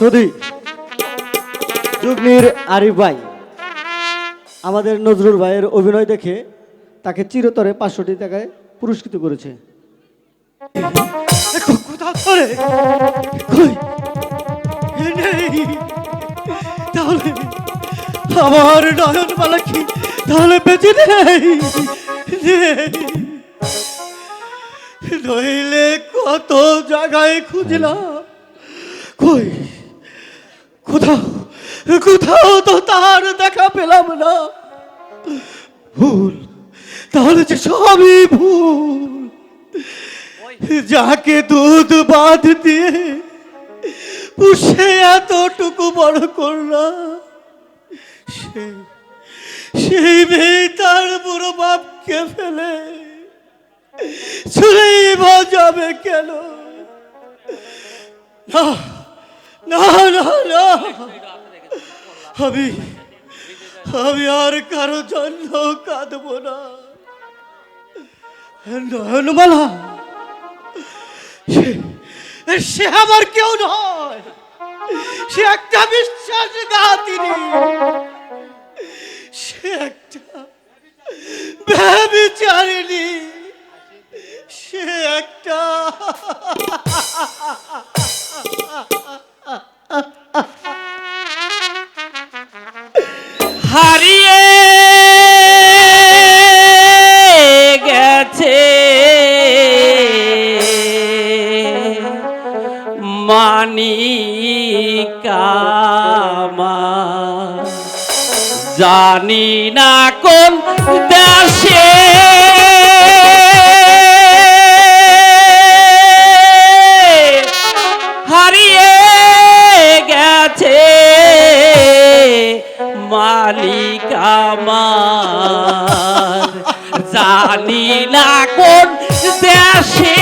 যদি জুগনির আরিফ ভাই আমাদের নজরুল ভাইয়ের অভিনয় দেখে তাকে চিরতরে 500টি টাকায় পুরস্কৃত করেছে। কোথাও ধরে কই নেই, তাহলে আমার নয়নমালা কি তাহলে বেঁচে নেই? নইলে কত জায়গায় খুঁজলাম, কই কোথাও কোথাও তো তার দেখা পেলাম না। ভুল, তাহলে যে সবই ভুল। যাকে দুধ বাঁধ দিয়ে পুষে এতটুকু বড় করলাম, সেই মেয়ে তার বুড়ো বাপকে ফেলে চলেই বা যাবে কেন? না না না না, আমি আমি আর কারো জন্য কাঁদবো না। নয়নমালা সে আমার কেউ নয়, সে একটা বিশ্বাসঘাতিনী, সে একটা ব্যভিচারিণী, সে একটা হারিয়ে গেছে মানিকামা, জানি না কোন দেশে হারিয়ে গেছে মালিকামার, জানি না কোন দেশে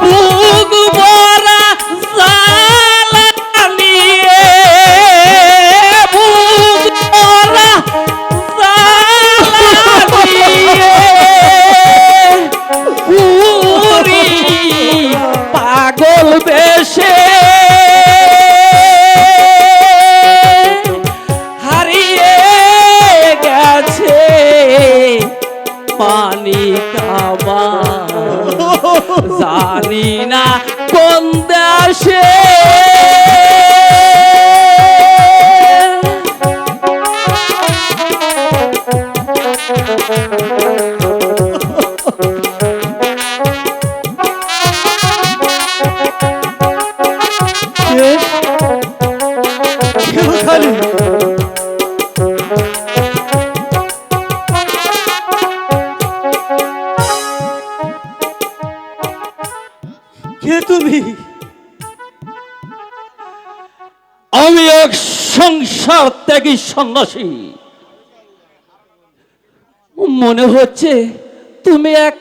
বুক ভরা জ্বালানিয়ে, বুক ভরা জ্বালানিয়ে উড়ি পাগল বেশে হারিয়ে গেছে মানিকামা, জানি না কোন দেশে। খালি কে তুমি? আমি এক সংসার ত্যাগী সন্ন্যাসী। মনে হচ্ছে তুমি এক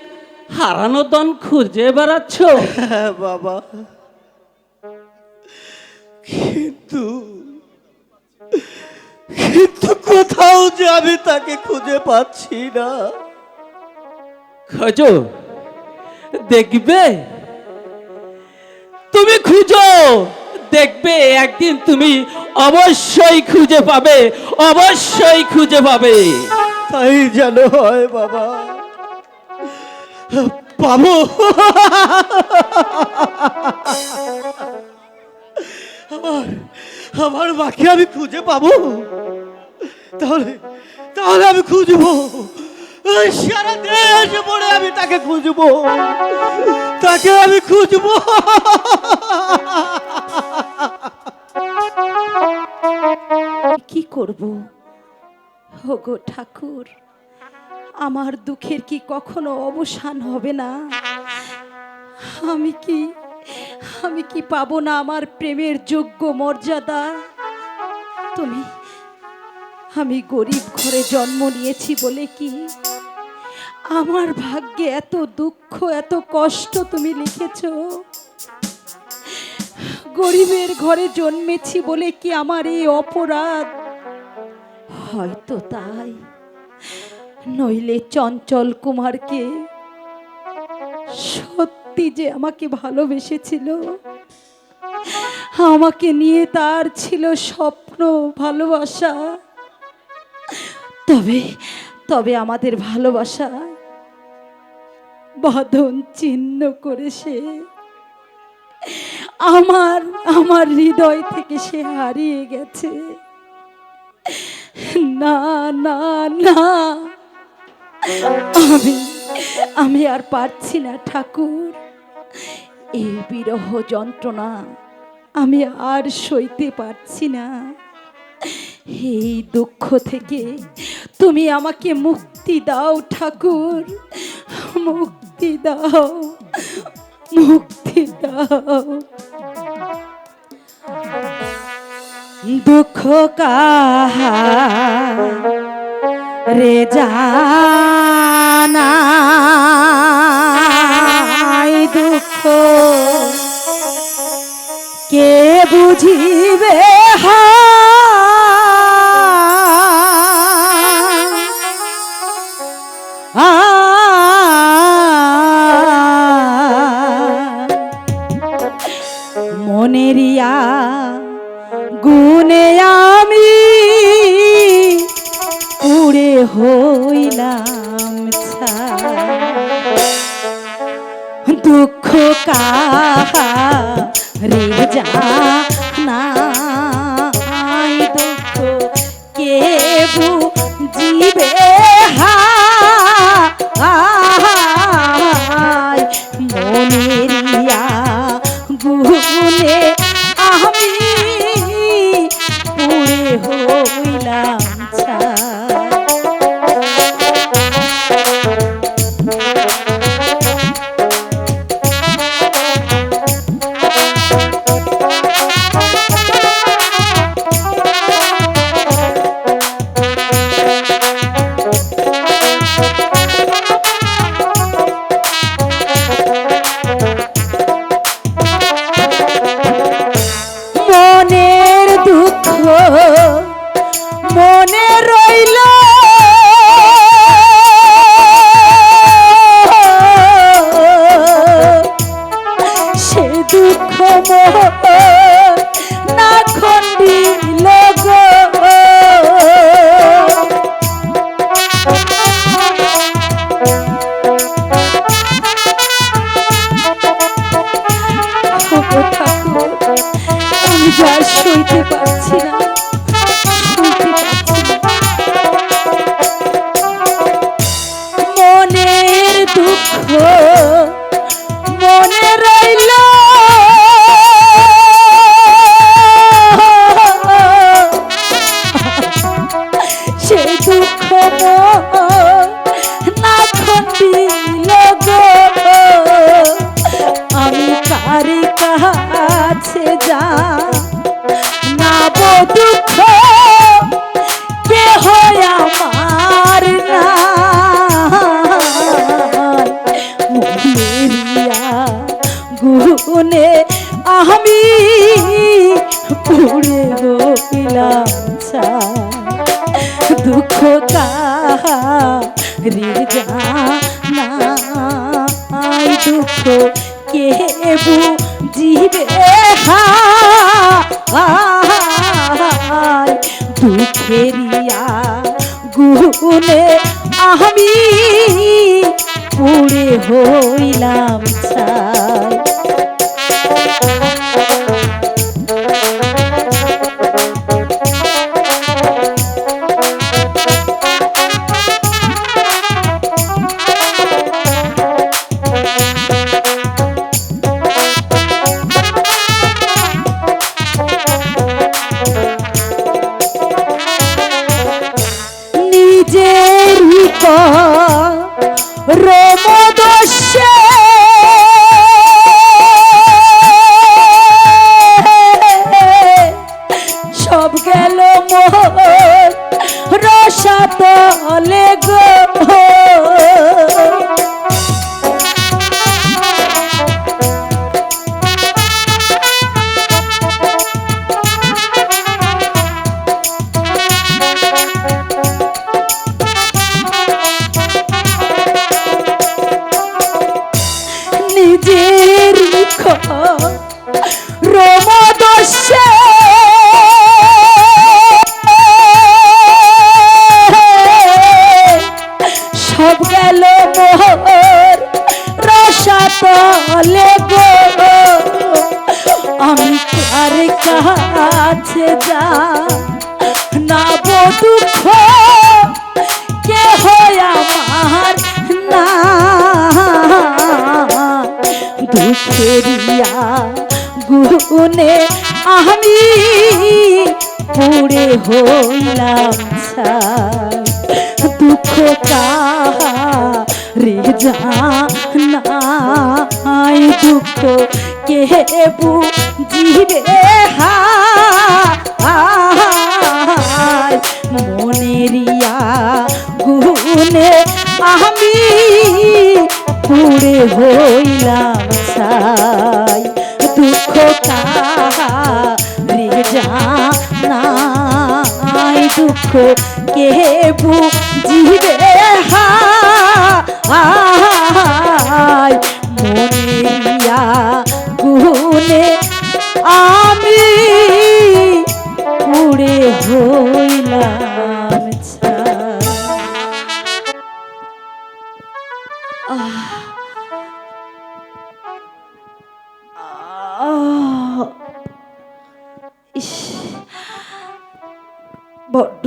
হারানো ধন খুঁজে বেড়াচ্ছ। হ্যাঁ বাবা, কিন্তু কিন্তু কোথাও যে আমি তাকে খুঁজে পাচ্ছি না। খোঁজো, দেখবে তুমি খুঁজো, দেখবে একদিন তুমি অবশ্যই খুঁজে পাবে, অবশ্যই খুঁজে পাবে। তাই যেন হয় বাবা, পাবো। আমার আমার মাকে আমি খুঁজে পাবো, তাহলে তাহলে আমি খুঁজবো, ওই সারা দেশ পড়ে আমি তাকে খুঁজবো, তাকে আমি খুঁজবো। কি করব ওগো ঠাকুর, আমার দুঃখের কি কখনো অবসান হবে না? আমি কি পাবো না আমার প্রেমের যোগ্য মর্যাদা? আমি গরিব ঘরে জন্ম নিয়েছি বলে কি আমার ভাগ্যে এত দুঃখ, এত কষ্ট তুমি লিখেছো? গরিবের ঘরে জন্মেছি বলে কি আমার এই অপরাধ? হয়তো তাই, নইলে চঞ্চল কুমারকে সত্যি যে আমাকে ভালোবেসেছিল, আমাকে নিয়ে তার ছিল স্বপ্ন, ভালোবাসা। তবে তবে আমাদের ভালোবাসা বাঁধন চিহ্ন করে সে আমার আমার হৃদয় থেকে সে হারিয়ে গেছে। না না না, আমি আমি আর পারছি না ঠাকুর, এই বিরহ যন্ত্রণা আমি আর সইতে পারছি না। এই দুঃখ থেকে তুমি আমাকে মুক্তি দাও ঠাকুর, মুক্তি দাও, মুক্তি দাও। দুঃখ কাহারে জানাই, দুঃখ কে বুঝিবে মনেরিয়া গুনে আমি উড়ে হইলাম ছাই। দুঃখ কাহারে জানাই, দুঃখ কে বুঝিবে হায়। মনেরিয়া গুনে আমি পুড়ে হইলাম ছাই। মনের দুঃখ মনে রইল, সে দুঃখ না খণ্ডিল গো। ঠাকুর, আমি যা সইতে পারছি না, সইতে পারছি না। মনের দুঃখ মনে রইল, সে দুঃখ না খণ্ডিল গো। আমি কারে কাছে যা নাব দুঃখ, কে হয় আমার না। মনেরিয়া গুনে আমি পুড়ে হইলাম ছাই। দুঃখ কাহারে জানাই, দুঃখ কে বুঝিবে হায়। দুঃখেরিয়া গুনে আমি পুড়ে হইলাম ছাই। নিজের রোমদস্যে সব গেল মোর রসাতলে গো। দুঃখেরিয়া গুনে আমি পুড়ে হইলাম ছাই। দুঃখ কারে জানাই, দুঃখ কে বুঝিবে হায়। মনেরিয়া গুনে আমি পুড়ে হইলাম ছাই। দুঃখ কারে জানাই, দুঃখ কে বুঝিবে হায়। মনেরিয়া গুনে আমি পুড়ে হইলাম ছাই। ইস, বড্ড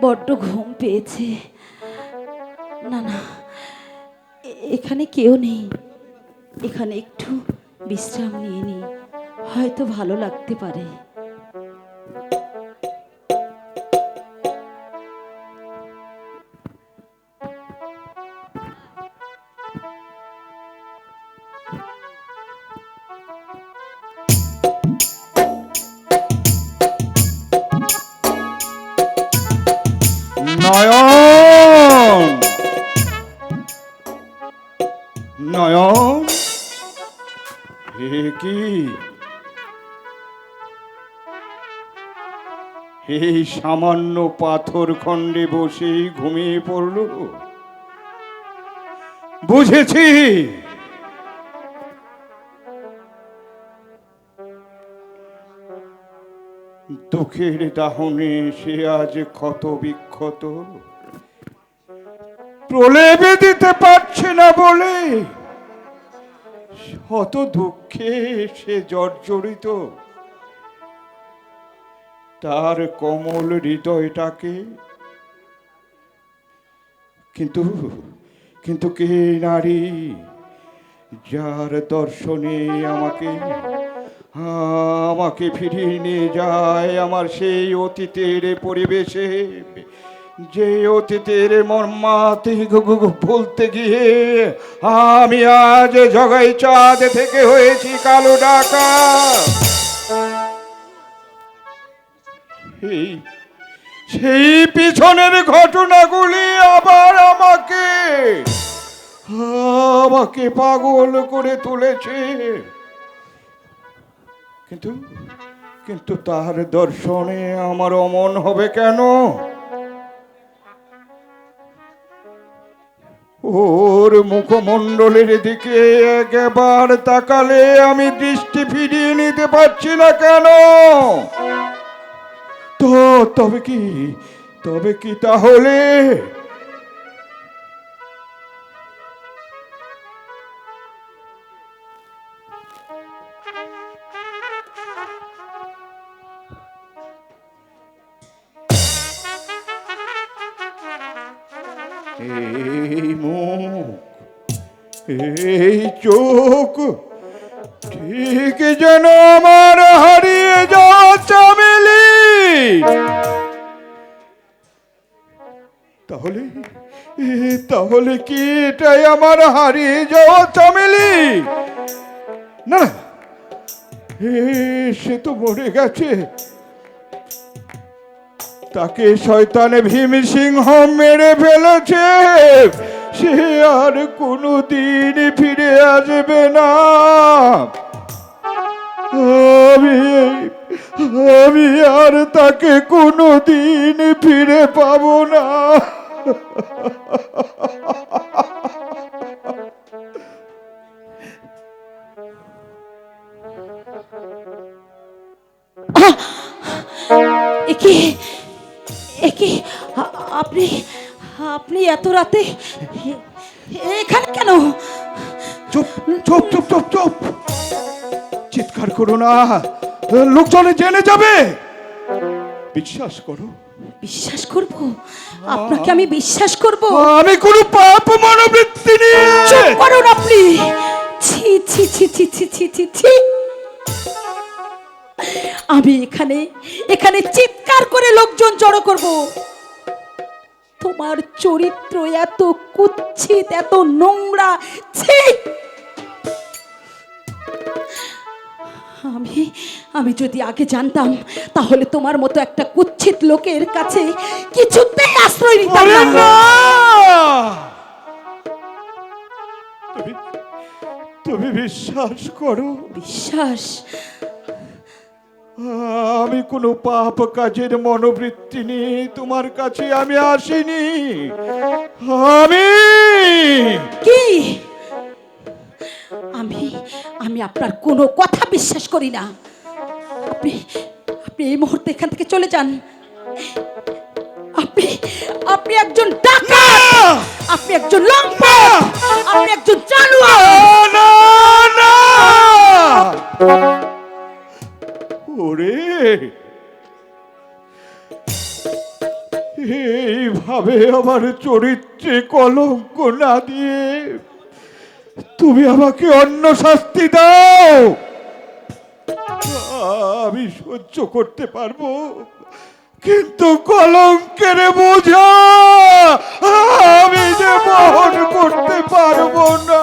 বড্ড ঘুম পেয়েছে। না না, এখানে কেউ নেই, এখানে একটু বিশ্রাম নিয়ে নি, হয়তো ভালো লাগতে পারে। নয়ন, নয়ন, হে কি এই সামান্য পাথর খণ্ডে বসে ঘুমিয়ে পড়ল? বুঝেছি, দুঃখের দাহনে সে আজ ক্ষত বিক্ষত, প্রলেপে দিতে পারছে না বলে শত দুঃখে সে জর্জরিত। তার কোমল হৃদয়টাকে কিন্তু কিন্তু কে নারী যার দর্শনে আমাকে ফিরিয়ে নিয়ে যায় আমার সেই অতীতের পরিবেশে, যে অতীতের মর্মাতে ভুলতে গিয়ে আমি আজ জগাই চাঁদ থেকে হয়েছি কালো ডাকাত। সেই পিছনের ঘটনাগুলি আবার আমাকে পাগল করে তুলেছে। কিন্তু তার দর্শনে আমার অমন হবে কেন? ওর মুখমণ্ডলের দিকে একবার তাকালে আমি দৃষ্টি ফিরিয়ে নিতে পারছি না কেন? তবে কি তাহলে এই মুখ, এই চোখ ঠিক যেন আমার হারিয়ে যাওয়া চামেলি। তাহলে কি এটাই আমার হারিয়ে যাওয়া চামেলি? না, সে তো মরে গেছে। তাকে শয়তানে ভীম সিংহ মেরে ফেলেছে। সে আর কোনোদিন ফিরে আসবে না। আমি আর তাকে কোনোদিন ফিরে পাবো না। আপনি আপনি এত রাতে এখানে কেন? চুপ চুপ চুপ চুপ চুপ, চিৎকার করো না, লোকজনে জেনে যাবে। বিশ্বাস করো। বিশ্বাস করব? আপনাকে আমি বিশ্বাস করব? আমি কোনো পাপ মনোবৃত্তি নিয়ে। চুপ করুন আপনি, ছি ছি ছি ছি ছি ছি ছি ছি। আমি এখানে এখানে চিৎকার করে লোকজন জড়ো করব। তোমার চরিত্র এত কুৎসিত, এত নোংরা, ছি। আমি যদি আগে জানতাম তাহলে তোমার মতো একটা কুৎসিত লোকের কাছে কিছুতেই আশ্রয় নিতাম ওরে না। না! তুমি বিশ্বাস করো, বিশ্বাস? আমি কোনো পাপ কাজের মনোবৃত্তি নিয়ে তোমার কাছে আমি আসিনি। আমি কি? আমি আমি আপনার কোনো কথা বিশ্বাস করি না। আপনি আপনি এই মুহূর্তে এখান থেকে চলে যান। আপনি আপনি একজন ডাকাত, আপনি একজন লম্পট, আপনি একজন জানোয়ার। না, না! ওরে, এইভাবে আমার চরিত্রে কলঙ্ক না দিয়ে তুমি আমাকে অন্য শাস্তি দাও, আমি সহ্য করতে পারবো, কিন্তু কলঙ্কের বোঝা আমি যে বহন করতে পারবো না।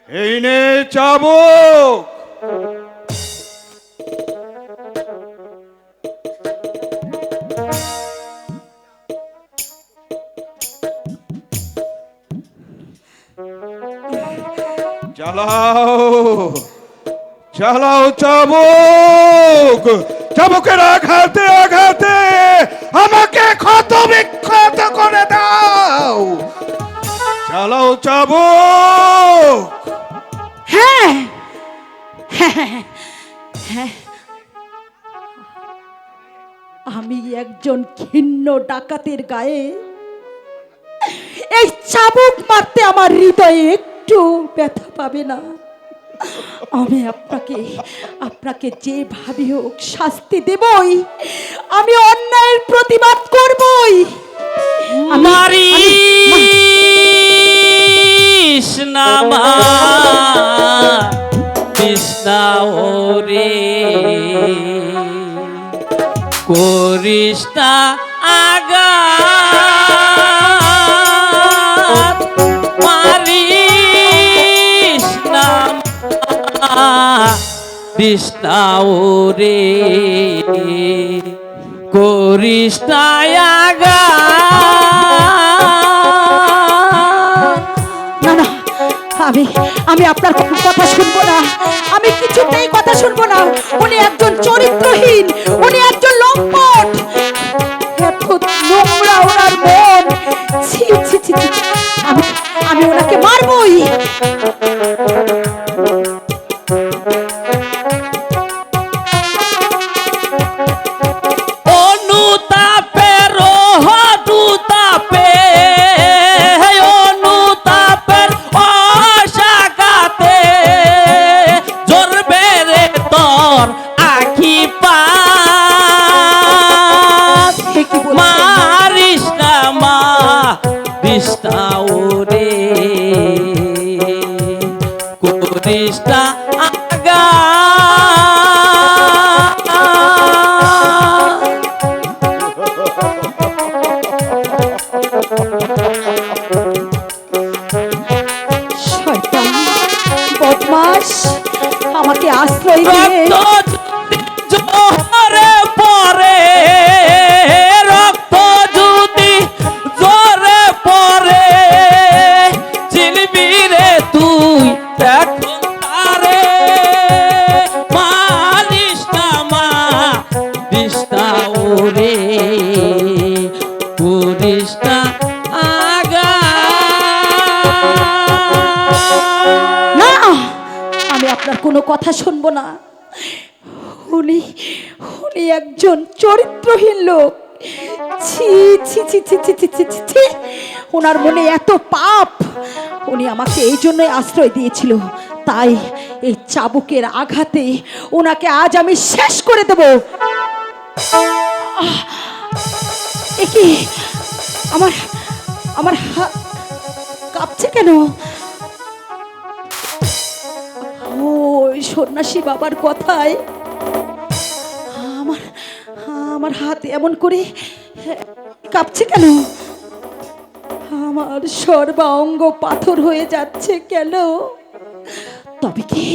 এই নে চাবুক। চালাও চালাও চাবুক। চাবুকের আঘাতে আঘাতে আমাকে ক্ষত বিক্ষত করে দাও। চালাও চাবুক। হ্যাঁ হ্যাঁ হ্যাঁ, আমি একজন ঘৃণ্য ডাকাতের গায়ে এই চাবুক মারতে আমার হৃদয়ে একটু ব্যথা পাবে না। আমি আপনাকে যেভাবে হোক শাস্তি দেবই, আমি অন্যায়ের প্রতিবাদ করবই। মারিস না মা কৃষ্ণা ওরে, করিস না আঘাত, মারিস না মা কৃষ্ণা ওরে, করিস না আঘাত। না না, আমি আপনার কোনো কথা শুনবো না। আমি কিছুতেই কথা শুনবো না। উনি একজন চরিত্রহীন, উনি একজন লম্পট, এত নোংরা ওনার মন। ছি ছি ছি ছি। আমি ওনাকে মারবই। অনুতাপের অনুতাপে, অনুতাপের অসাগাতে জ্বলবে রে তোর আখি পাত। মারিস না মা বিষ্ণা ওরে, করিস না শয়তান, বদমাশ, আমাকে আশ্রয় দিয়ে রক্ত জোরে পরে, রক্ত যদি জোরে পরে, চিনবি রে তুই এখন তারে। মানিস না মা দিস্তা ওরে, করিস না না, আমি আপনার কোনো কথা শুনবো না। উনি উনি একজন চরিত্রহীন লোক। ছি ছি ছি ছি ছি ছি ছি ছি ছি। ওনার মনে এত পাপ। উনি আমাকে এই জন্যই আশ্রয় দিয়েছিল, তাই এই চাবুকের আঘাতে ওনাকে আজ আমি শেষ করে দেব। এ কি? আমার আমার কাঁপছে কেন? ওই সন্ন্যাসী বাবার কথায় আমার আমার হাত এমন করে কাঁপছে কেন? আমার সর্বাঙ্গ পাথর হয়ে যাচ্ছে কেন? তবে কি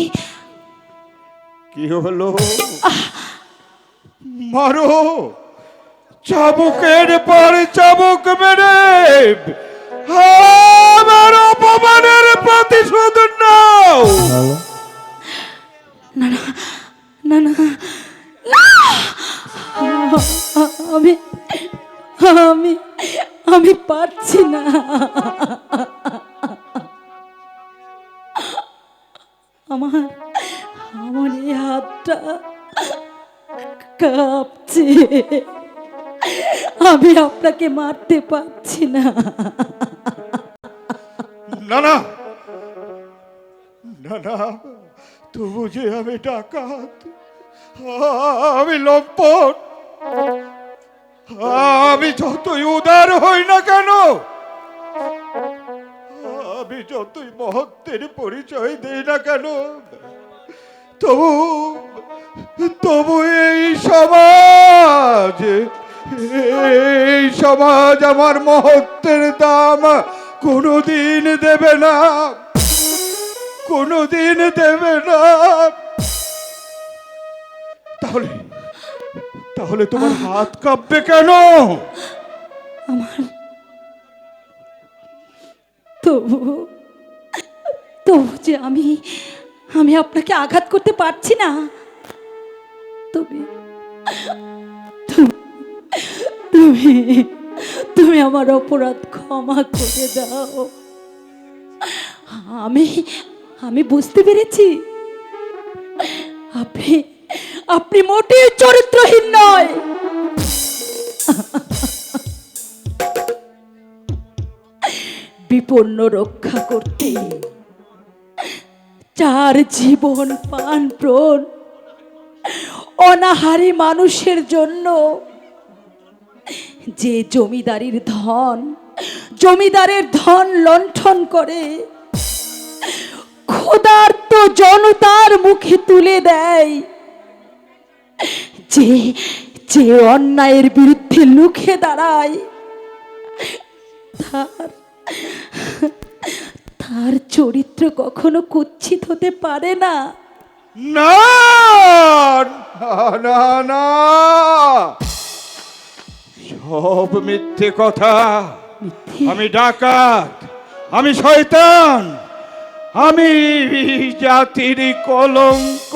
কি হলো? মারো, চাবুকের পর চাবুক মেরে আমার অপমানের প্রতিশোধ নাও। না না না না না! আমি আমি আমি পারছি না। আমার আমার এই হাতটা কাঁপছে। আমি আপনাকে মারতে পারছি না। না না না না, তবু যে আমি ডাকাত, আমি লম্পট, আমি যতই উদার হই না কেন, আমি যতই মহত্বের পরিচয় দেই না কেন, তবু তবু এই সমাজ আমার মহত্বের দাম কোনোদিন দেবে না, কোনোদিন দেবে না। তাহলে তাহলে তোমার হাত কাঁপবে কেন? আমার তবু তবু যে আমি আমি আপনাকে আঘাত করতে পারছি না। তুমি তুমি তুমি আমার অপরাধ ক্ষমা করে দাও। আমি আমি বুঝতে পেরেছি আপনি আপনি মোটেই চরিত্রহীন নয়। বিপন্ন রক্ষা করতে চার জীবন প্রাণ প্রাণ অনাহারী মানুষের জন্য যে জমিদারের ধন লণ্ঠন করে ক্ষুধার্ত জনতার মুখে তুলে দেয়, যে যে অন্যায়ের বিরুদ্ধে লুখে দাঁড়ায়, তার চরিত্র কখনো কুৎসিত হতে পারে না। না না না, সব মিথ্যে কথা। আমি ডাকাত, আমি শয়তান, আমি জাতির কলঙ্ক।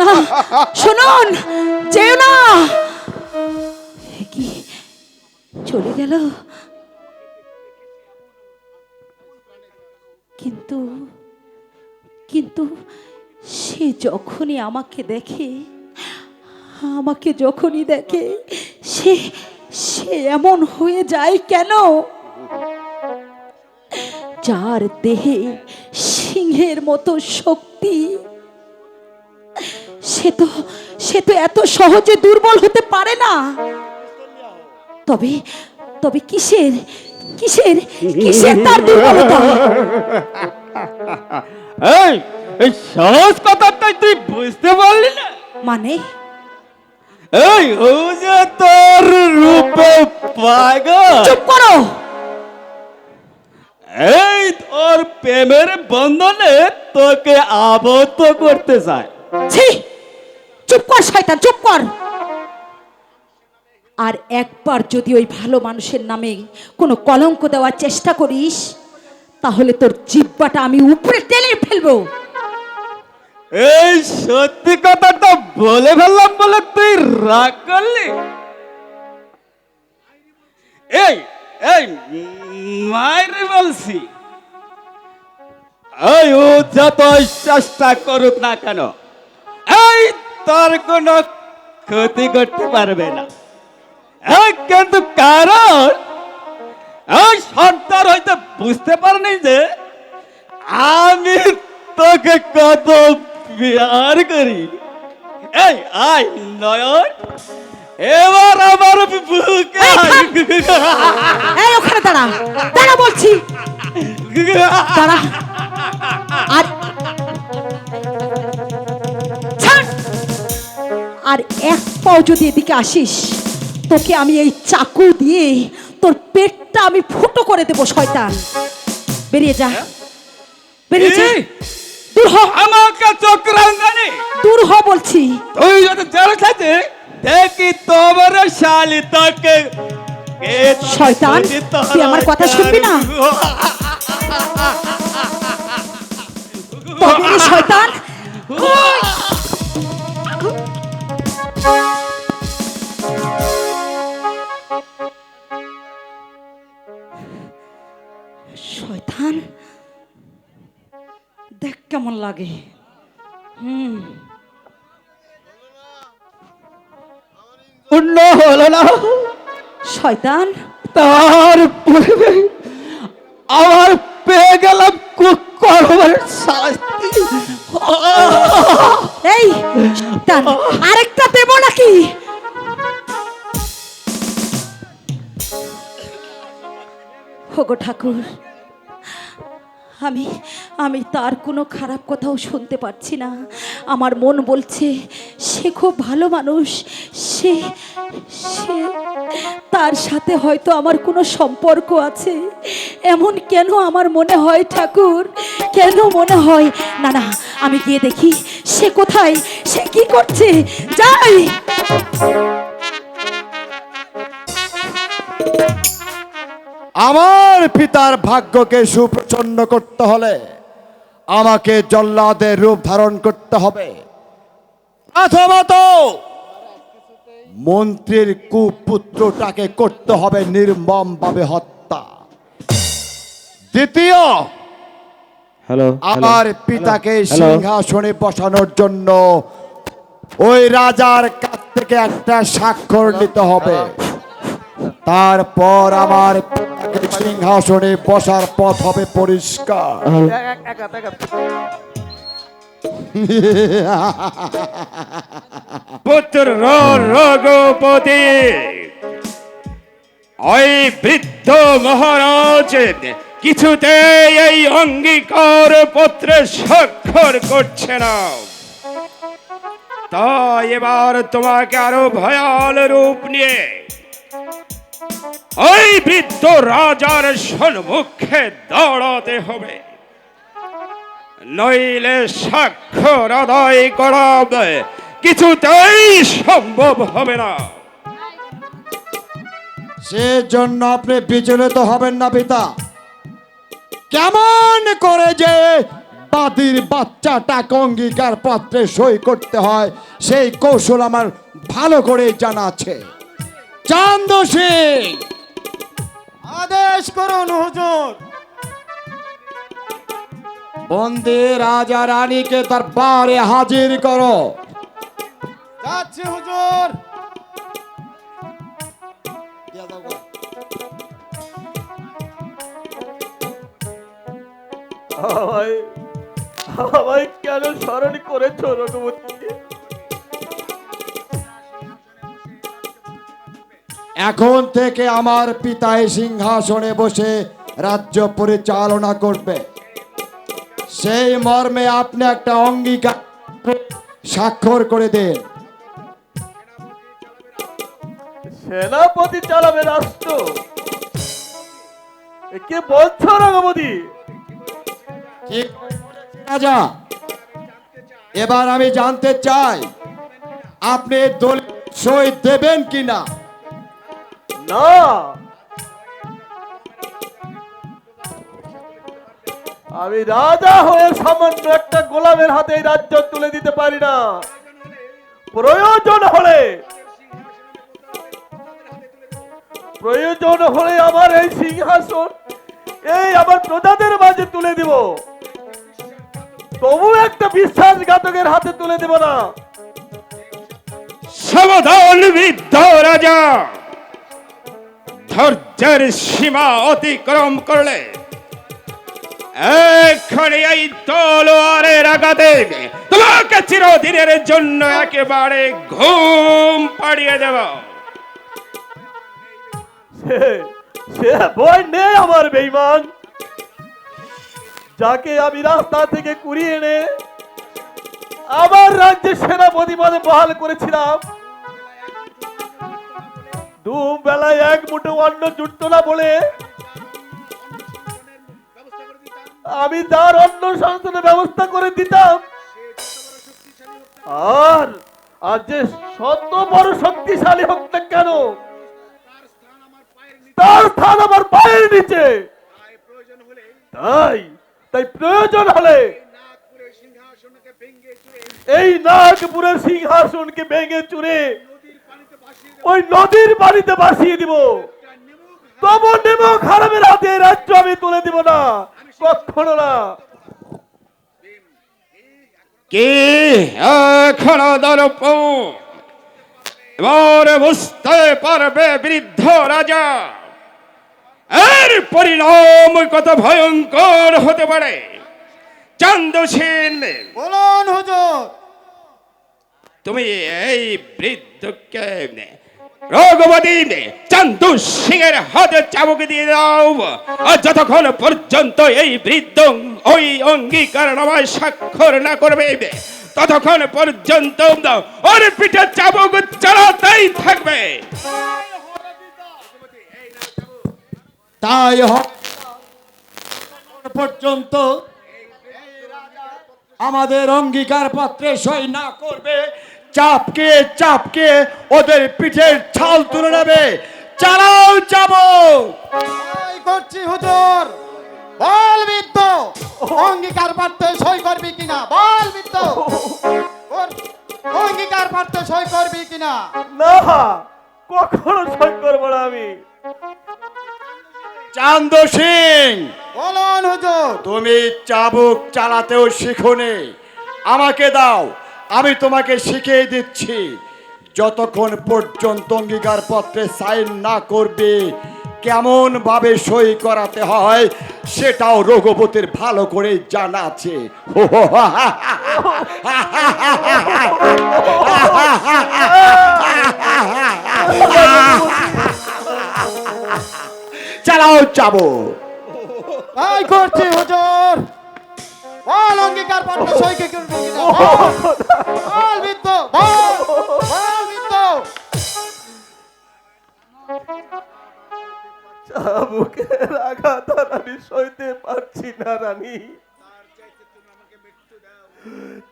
না, শুনুন, যেও না। কি চলে গেল? কিন্তু কিন্তু সে যখনই আমাকে দেখে সে সে এমন হয়ে যায় কেন? যার দেহে সিংহের মতো শক্তি, সে তো এত সহজে দুর্বল হতে পারে না। তবে তবে কিসের কিসের কিসের তার দুর্বলতা? এই সহজ কথাটাই তুই বুঝতে পারলি না? মানে এই ও যে তোর রূপে পাগল, চুপ করো। এই তোর প্রেমের বন্ধনে তোকে আবদ্ধ করতে চায়। ছি, চুপ কর শয়তান, চুপ কর। আর একবার যদি ওই ভালো মানুষের নামে কোনো কলঙ্ক দেওয়ার চেষ্টা করিস, তাহলে তোর জিহ্বাটা আমি উপরে টেনে ফেলবো। এই সত্যি কথাটা বলে ফেললাম বলে তুই রাগ করলি? এই এই মায়ের বলছি, এই ও যত চেষ্টা করুক না কেন, এই তোর কোনো ক্ষতি করতে পারবে না। কিন্তু কারণ এই সর্দার হয়তো বুঝতে পারেনি যে আমি তোকে কত প্যার করি। এই আয় নয়ন, এবার আমার বুকে এই ওখানে দাঁড়া, দাঁড়া বলছি, দাঁড়া। আর ছাড়। আর এক পাও যদি এদিকে আসিস, তোকে আমি এই চাকু দিয়ে তোর পেটটা আমি ফুটো করে দেবো শয়তান। বেরিয়ে যা, বেরিয়ে যা, দূর হ, আমাকে চক্রাঙ্গানি দূর হ বলছি। তুই যদি জেল খাতে দেখি তোমার শালি তোকে শয়তান, তুই আমার কথা শুনবি না? তবে রে শয়তান, শয়তান দেখ কেমন লাগে। পূর্ণ হলো না, শয়তান তারপরে আমার পেয়ে গেলাম কুকর্মের শাস্তি। এই শয়তান, আরেকটা দেব নাকি? ওগো ঠাকুর, আমি আমি তার কোনো খারাপ কথাও শুনতে পারছি না। আমার মন বলছে সে খুব ভালো মানুষ, সে সে তার সাথে হয়তো আমার কোনো সম্পর্ক আছে। এমন কেন আমার মনে হয় ঠাকুর, কেন মনে হয়? না না, আমি গিয়ে দেখি সে কোথায়, সে কি করছে। যাই। আমার পিতার ভাগ্যকে সুপ্রসন্ন করতে হলে আমাকে জল্লাদের রূপ ধারণ করতে হবে। প্রথমত মন্ত্রীর কুপুত্রটাকে করতে হবে নির্মমভাবে হত্যা। দ্বিতীয়, আমার পিতাকে সিংহাসনে বসানোর জন্য ওই রাজার কাছ থেকে একটা স্বাক্ষর নিতে হবে। তারপর আমার পিতাকে সিংহাসনে বসার পথ হবে পরিষ্কার। পুত্র রঘুপতি, ওই বৃদ্ধ মহারাজ কিছুতেই এই অঙ্গীকার পত্রে স্বাক্ষর করছে না। তাই এবার তোমাকে আরো ভয়াল রূপ নিয়ে ওই বৃদ্ধ রাজার সম্মুখে দাঁড়াতে হবে, নইলে স্বাক্ষর আদায় করা কিছুতেই সম্ভব হবে না। সেজন্য আপনি বিচলিত হবেন না পিতা। কেমন করে যে বাদীর বাচ্চাটাকে অঙ্গীকার পত্রে সই করতে হয় সেই কৌশল আমার ভালো করে জানা আছে। চান্দ সিং, আদেশ করুন হুজুর। বন্দী রাজা রানীকে তার বারে হাজির করো। যাচ্ছি হুজুর। আমায় কেন স্মরণ করেছো রঘুপতি? এখন থেকে আমার পিতা এই সিংহাসনে বসে রাজ্য পরিচালনা করবে। সেই মর্মে আপনি একটা অঙ্গীকার স্বাক্ষর করে দেন। সেনাপতি চালাবে রাষ্ট্র? কে বলছো রঘুপতি? ঠিক রাজা, এবার আমি জানতে চাই আপনি দলিল সই দেবেন কিনা? না, আমি রাজা হয়ে সামান্য একটা গোলামের হাতে এই রাজ্য তুলে দিতে পারি না। প্রয়োজন হলে আমার এই সিংহাসন এই আমার প্রজাদের মাঝে তুলে দিব, তবু একটা বিশ্বাসঘাতকের হাতে তুলে দিব না। সাবধান বৃদ্ধ রাজা, ধৈর্যের সীমা অতিক্রম করলে এক্ষণে এই তলোয়ারের আঘাতে তোমাকে চিরদিনের জন্য একেবারে ঘুম পাড়িয়ে দেব। সে সে ভয় নেই আমার বেঈমান, যাকে আমি রাস্তা থেকে কুড়িয়ে এনে আমার রাজ্যের সেনাপতি পদে বহাল করেছিলাম, দু বেলায় এক মুঠো অন্ন জুটতো না বলে আমি তার অন্ন সংস্থানের ব্যবস্থা করে দিতাম। আর আর যে শত বড় শক্তিশালী হোক না কেন, তার স্থান আমার পায়ের নিচে। তাই তাই প্রয়োজন হলে এই নাগপুরের সিংহাসনকে ভেঙে চুরে ওই নদীর পানিতে ভাসিয়ে দিব, তবু নিমক হারামের হাতে রাজ্য আমি তুলে দিব না, কখনো না। কি এখনো দর্প? এবার বুঝতে পারবে বৃদ্ধ রাজা, এর পরিণাম কত ভয়ঙ্কর হতে পারে। চান্দসেন, বলুন হুজুর। তুমি এই বৃদ্ধকে রঘুপতি চান্দু সিং এর হাতে চাবুক দিয়ে দাও, আর যতক্ষণ পর্যন্ত এই বৃদ্ধ ওই অঙ্গীকার নামায় স্বাক্ষর না করবে, ততক্ষণ পর্যন্ত ওর পিঠে চাবুক চালাতেই থাকবে। তাই পর্যন্ত আমাদের অঙ্গীকার পত্রে সই না করবে, চাপকে চাপকে ওদের পিঠের ছাল তুলে নেবে। চালাও যাবো করছি হুজুর। বল বৃদ্ধ, অঙ্গীকার পত্রে সই করবি কিনা? বল বৃদ্ধ, অঙ্গীকার পত্রে সই করবি কিনা? না, কখনো সই করবো না আমি। চান্দ সিং, বলুন হুজুর। তুমি চাবুক চালাতেও শিখোনি, আমাকে দাও, আমি তোমাকে শিখিয়ে দিচ্ছি। যতক্ষণ পর্যন্ত অঙ্গীকার পত্রে সাইন না করবে, কেমন ভাবে সই করাতে হয় সেটাও রঘুপতির ভালো করে জানা আছে। চালাও যাবো। তাই করছি হুজুর। বল অঙ্গীকার পত্র সই কে করবি কিনা? বল বৃদ্ধ, বল বৃদ্ধ। চাবুকের আঘাত আর আমি সইতে পারছি না রানী,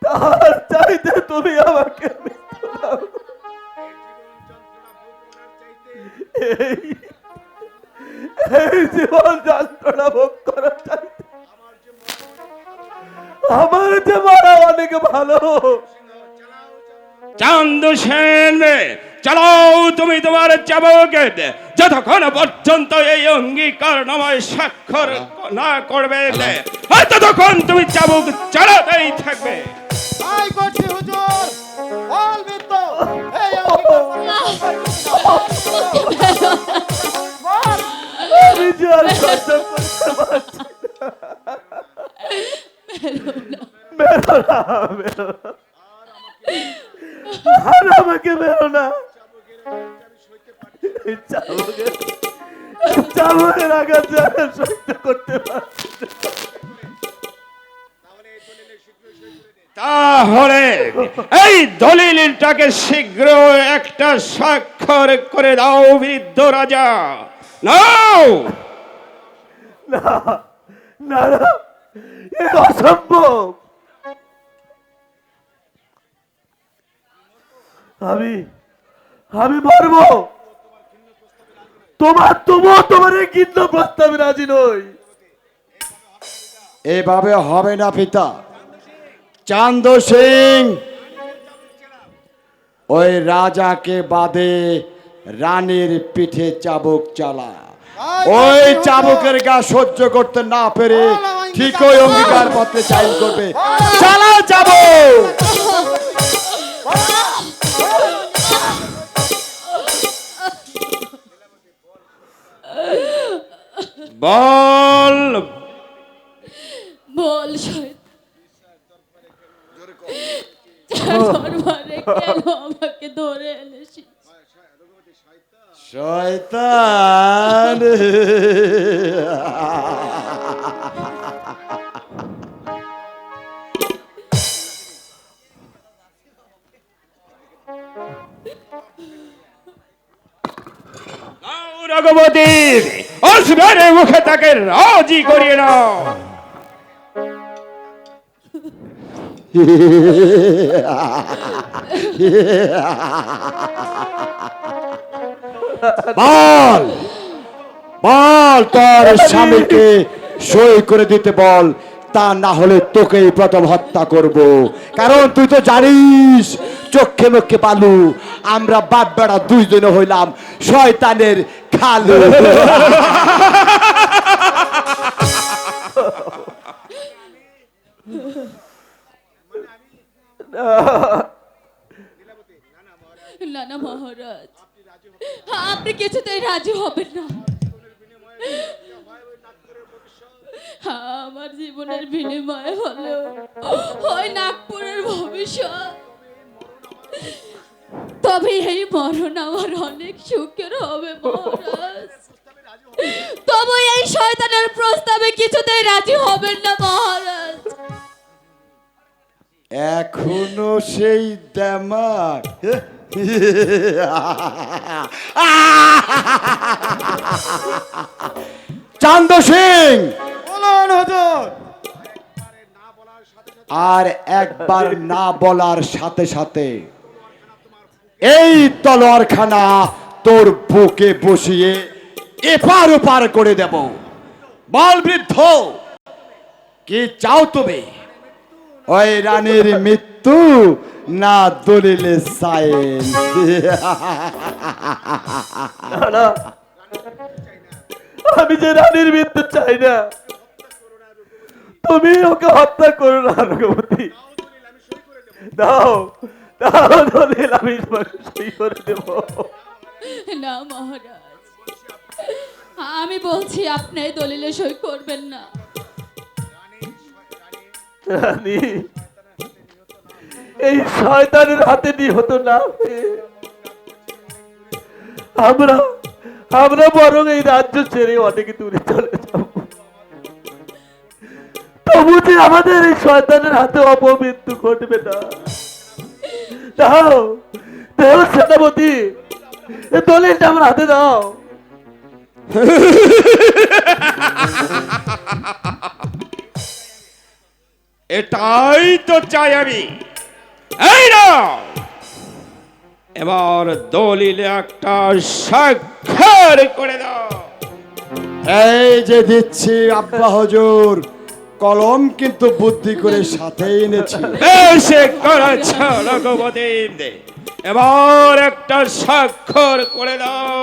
তার চাইতে তুমি আমাকে মৃত্যু দাও। এই জীবন যন্ত্রণা ভোগ করার চাইতে আমার যে মারা অনেক ভালো। চান্দু সেন, চালাও তুমি তোমার চাবুক, যতক্ষণ পর্যন্ত এই অঙ্গীকার নামায় স্বাক্ষর না করবে, ততক্ষণ তুমি চাবুক চালাতেই থাকবে। তাই করছি হুজুর। বল বৃদ্ধ, এই আমি যে আর সহ্য করতে পারছি না। মেরো না, মেরো না, আর আমাকে মেরো না। এই চাবুকের আঘাত যে আমি সহ্য করতে পারছি না। তাহলে এই দলিলটাকে শীঘ্র একটা স্বাক্ষর করে দাও বৃদ্ধ রাজা। নাও। না না না, এ অসম্ভব। আমি মরবো, তোমার এই ঘৃণ্য প্রস্তাবে রাজি নই। এভাবে হবে না পিতা। চান্দ সিং, ওই রাজাকে বাদে রানীর পিঠে চাবুক চালা। ওই চাবুকের গা সহ্য করতে না পেরে ঠিক ওই অঙ্গীকার পত্রে সাইন করবে। চালা যাবো। বল বল দরবারে কেন আমাকে ধরে এনেছিস? শয়তান রঘুপতির অসুরের মুখে তাকে রাজি করিয়ে নাও। বল বল তোর স্বামীকে সই করে দিতে বল, তা না হলে তোকেই প্রথম হত্যা করব। কারণ তুই তো জানিস চোখে মুখে পালু, আমরা বাপ বেড়া দুইজনে হইলাম শয়তানের খালু। না না মহারাজ, আপনি কিছুতেই রাজি হবেন না। আমার জীবনের বিনিময়ে হলেও হয় নাগপুরের ভবিষ্যৎ, তবে এই মরণ আমার অনেক সুখের হবে মহারাজ। তবু এই শয়তানের প্রস্তাবে কিছুতেই রাজি হবেন না মহারাজ। এখনো সেই দেমাক। চান্দ সিং, আর একবার না বলার সাথে সাথে এই তলোয়ারখানা তোর বুকে বসিয়ে এপার ওপার করে দেব। বল বৃদ্ধ, কি চাও তুমি? ওই রানীর মৃত্যু না দলিলে সাইন? আমি যে রানীর মৃত্যু চাই না, তুমি ওকে হত্যা করো না রঘুপতি। দাও দাও দলিল, আমি সই করে দেব। না মহারাজ, আমি বলছি আপনি এই দলিলে সই করবেন না। রানী এই শয়তানের হাতে নিহত না হয়ে আমরা আমরা বরং এই রাজ্য ছেড়ে অনেক দূরে চলে যাব। তবু যে আমাদের এই শয়তানের হাতে অপমৃত্যু ঘটবে না। দাও দাও সেনাপতি, এই দলিলটা আমার হাতে দাও। এটাই তো চাই আমি। এই না, এবার দলিলে একটা স্বাক্ষর করে দাও। এই যে দিচ্ছি আব্বা হুজুর, কলম কিন্তু বুদ্ধি করে সাথে এনেছি। বেশে করেছ রঘুপতি, এবার একটা স্বাক্ষর করে দাও।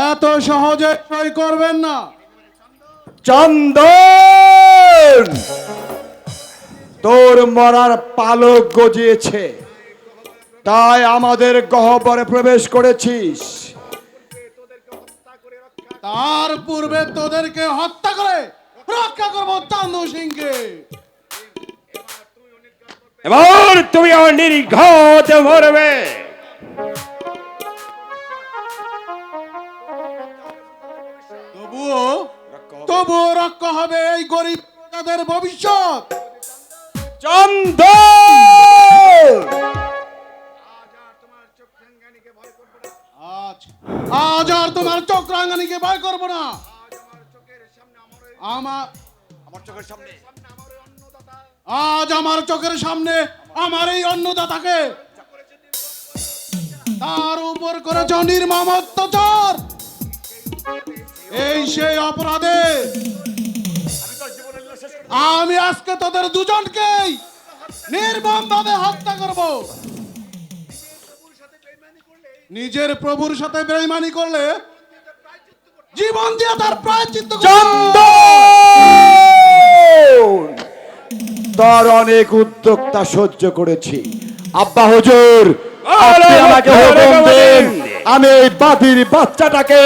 এত সহজে সই করবেন না। চন্দন, তোর মরার পালক গজিয়েছে, তাই আমাদের গহ্বরে প্রবেশ করেছিস। তার পূর্বে তোদেরকে হত্যা করে রক্ষা করবো চান্দু সিংকে। এবার তুমি আমার নির্ঘাত মরবে। তবুও রক্ষা হবে এই গরিব প্রজাদের ভবিষ্যৎ। চন্দন, আজ আর তোমার চোখ রাঙানিকে ভয় করবো না। আজ আমার চোখের সামনে আমার এই অন্নদাতাকে তার উপর করেছ নির্মম অত্যাচার। এই সেই অপরাধে আমি আজকে তোদের দুজনকেই নির্মম ভাবে হত্যা করব। নিজের প্রভুর সাথে বেঈমানি করলে জীবন দিয়ে তার প্রায়শ্চিত্ত করব। চন্দন, তোর অনেক উদ্যোক্তা সহ্য করেছি। আব্বা হুজুর, আপনি আমাকে হুকুম দিন, আমি এই বাদির বাচ্চাটাকে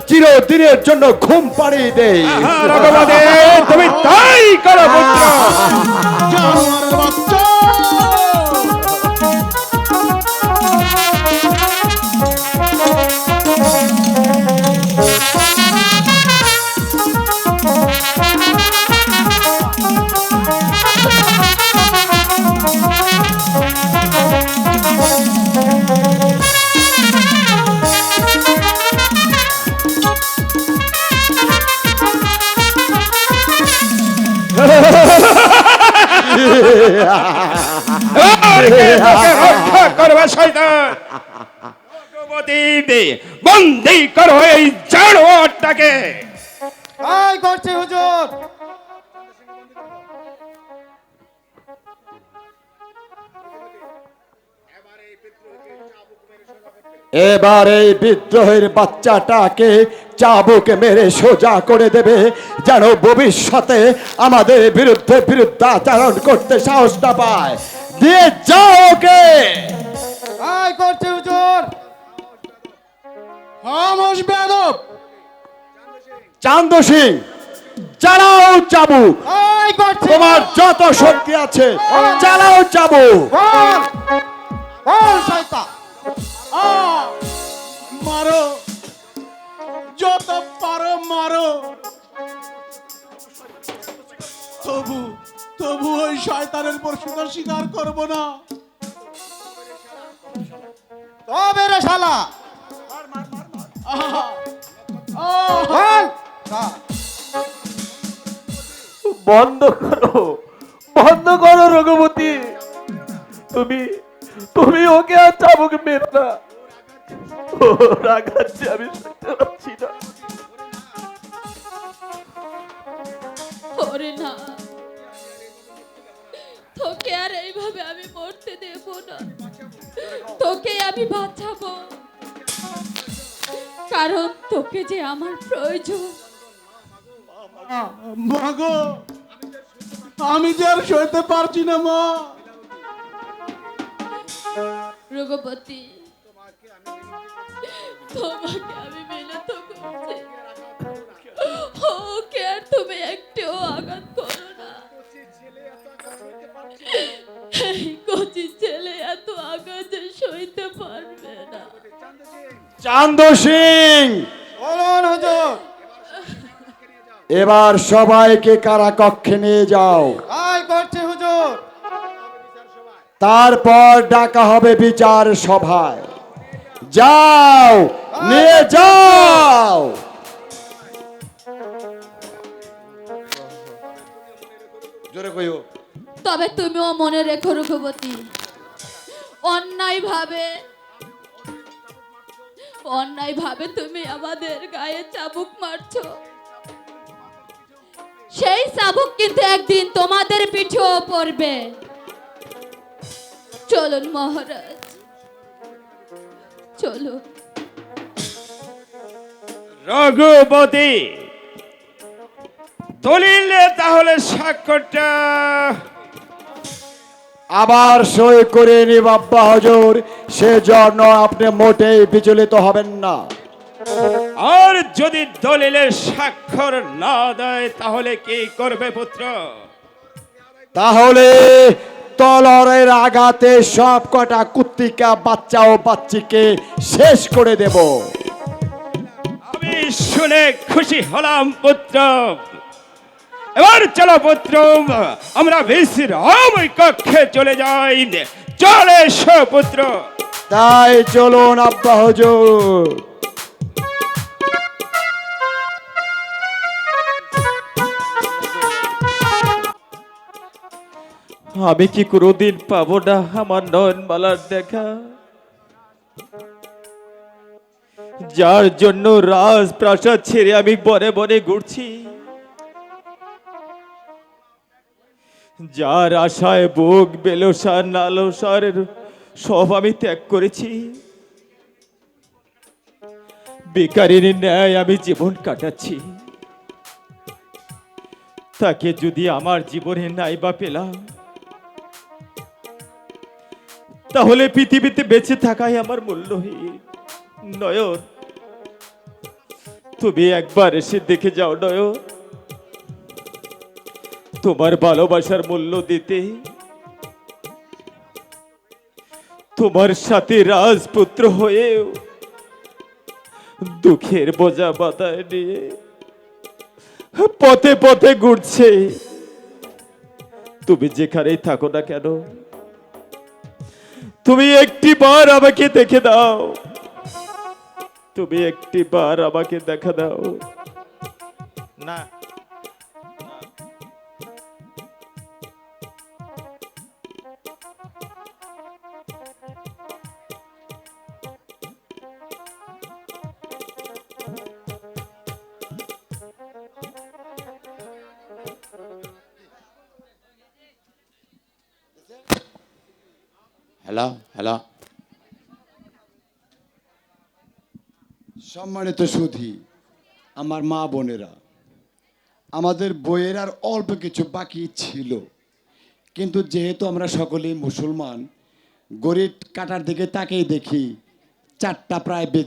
চিরদিনের জন্য ঘুম পাড়িয়ে দেই। হ্যাঁ, রঘুপতি, তুমি তাই করো পুত্র। জানোয়ারের বাচ্চা ওকে রক্ষা করবে শয়তান। রঘুপতি, বন্দি করো এই জানোয়ারটাকে। এই করছে হুজুর। এবার এই বিদ্রোহের বাচ্চাটাকে চাবুক মেরে সোজা করে দেবে, যেন ভবিষ্যতে আমাদের বিরুদ্ধে বিরুদ্ধাচরণ করতে সাহস না পায়। দিয়ে যাও ওকে। এই করছে হুজুর। খামোশ বেয়াদব। চান্দ সিং, চালাও চাবুক। এই করছে। তোমার যত শক্তি আছে চালাও চাবুক। বল বল শয়তান। মারো, যত পারো মারো। তবু তবু ওই শয়তানের পরশুটা স্বীকার করব না। তবে রে শালা আহা! বল। বন্ধ করো রঘুপতি। তুমি তুমি ওকে আর চাবুক মেরো না। ও রাগাচ্ছে, আমি শুনতে পাচ্ছি না। ওরে না, তোকে আর এইভাবে আমি মরতে দেব না। তোকে আমি বাঁচাবো, কারণ তোকে যে আমার প্রয়োজন। মা গো, আমি যে আর সইতে পারছি না মা। রঘুপতি, তোমাকে আমি মেনে তো করছি, ওকে আর তুমি একটু আঘাত করো না। এই কচি ছেলে এত আঘাত যে সইতে পারবে না। চান্দ সিং, বলুন হুজুর। এবার সবাইকে কারাকক্ষে নিয়ে যাও। এই করছে হুজুর। তারপর ডাকা হবে বিচার সভায়। যাও, নিয়ে যাও। জোরে কইও। তবে তুমিও মনে রেখো রঘুপতি, অন্যায় ভাবে তুমি আমাদের গায়ে চাবুক মারছো। সেই চাবুক কিন্তু একদিন তোমাদের পিঠেও পড়বে। চলুন মহারাজ, চলুন। রঘুপতি, দলিলে তাহলে স্বাক্ষরটা আবার সই করে নি বাপ্পা হুজুর, সেজন্য আপনি মোটেই বিচলিত হবেন না। আর যদি দলিলে স্বাক্ষর না দেয় তাহলে কি করবে পুত্র? তাহলে তলরের আঘাতে সব কটা কুত্তিকা বাচ্চা ও বাচ্চিকে শেষ করে দেব। আমি শুনে খুশি হলাম পুত্র। এবার চলো পুত্র, আমরা বিশ্রাম কক্ষে চলে যাই। চলে এসো পুত্র। তাই চলুন আব্বা হুজুর। আমি কি কোনোদিন পাবো না আমার নয়নমালার দেখা, যার জন্য রাজপ্রাসাদ ছেড়ে আমি বনে বনে ঘুরছি, যার আশায় ভোগ বেলসার নালসার সব আমি ত্যাগ করেছি। বেকারির ন্যায় আমি জীবন কাটাচ্ছি। তাকে যদি আমার জীবনে নাই বা পেলাম, তাহলে পৃথিবীতে বেঁচে থাকাই আমার মূল্যহীন। নয়ন, তুমি একবার এসে দেখে যাও নয়ন, তোমার ভালোবাসার মূল্য দিতে তোমার সাথে রাজপুত্র হয়েও দুঃখের বোঝা মাথায় নিয়ে পথে পথে ঘুরছে। তুমি যেখানেই থাকো না কেন, তুমি একটি বার আমাকে দেখে দাও, তুমি একটি বার আমাকে দেখা দাও না। হ্যালো হ্যালো, সম্মানিত সুধী, আমার মা বোনেরা, আমাদের বইয়ের আর অল্প কিছু বাকি ছিল, কিন্তু যেহেতু আমরা সকলেই মুসলমান, গড়ির কাটার দিকে তাকেই দেখি 4টা প্রায় বেজে